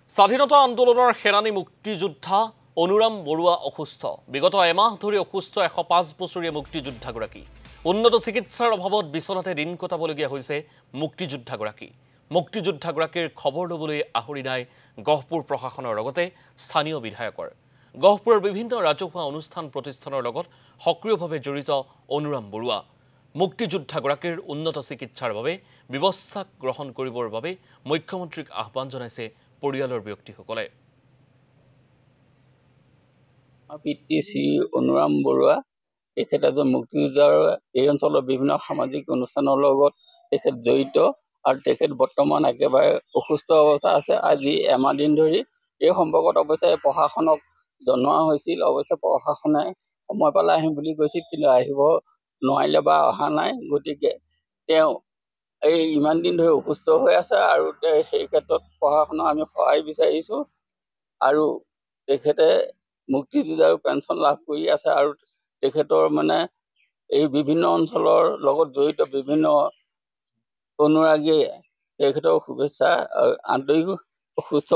স্বাধীনতা আন্দোলনৰ সেনানী মুক্তিযোদ্ধা অনুৰাম বৰুৱা অসুস্থ। বিগত এমাহ ধৰি অসুস্থ 105 বছৰীয়া মুক্তিযোদ্ধাগৰাকী। উন্নত চিকিৎসাৰ অভাৱত বিচনাতে দিন কটাবলগীয়া হৈছে মুক্তিযোদ্ধাগৰাকী। মুক্তিযোদ্ধাগৰাকীৰ খবৰ ল'বলৈ আহৰি নাই গহপুৰ প্ৰশাসনৰ লগতে স্থানীয় বিধায়কৰ। গহপুৰৰ বিভিন্ন ৰাজহুৱা অনুষ্ঠান প্ৰতিষ্ঠানৰ লগত সক্ৰিয়ভাৱে জড়িত অনুৰাম বৰুৱা। মুক্তিযোদ্ধাগৰাকীৰ উন্নত চিকিৎসাৰ বাবে ব্যৱস্থা গ্ৰহণ কৰিবৰ বাবে মুখ্যমন্ত্ৰীক আহ্বান জনাইছে পৰিয়ালৰ ব্যক্তিসকলে। পিতৃ শ্ৰী অনুৰাম বৰুৱা তেখেত এজন মুক্তিযোদ্ধাৰ এই অঞ্চলৰ বিভিন্ন সামাজিক অনুষ্ঠানৰ লগত তেখেত জড়িত আৰু তেখেত বৰ্তমান একেবাৰে অসুস্থ অৱস্থা আছে। আজি এমাহ দিন ধৰি এই সম্পৰ্কত অৱশ্যে প্ৰশাসনক জনোৱা হৈছিল। অৱশ্যে প্ৰশাসনে সময় পালে আহিম বুলি কৈছিল, কিন্তু আহিব নোৱাৰিলে বা অহা নাই। গতিকে তেওঁ এই ইমান দিন ধৰি অসুস্থ হৈ আছে আৰু সেই ক্ষেত্ৰত প্ৰশাসনক আমি সহায় বিচাৰিছো। আৰু তেখেতে মুক্তিযোদ্ধাৰ পেঞ্চন লাভ কৰি আছে আৰু তেখেতৰ এই বিভিন্ন অঞ্চলৰ লগত জড়িত বিভিন্ন অনুৰাগীয়ে তেখেতৰ শুভেচ্ছা আন্তৰিক সুস্থ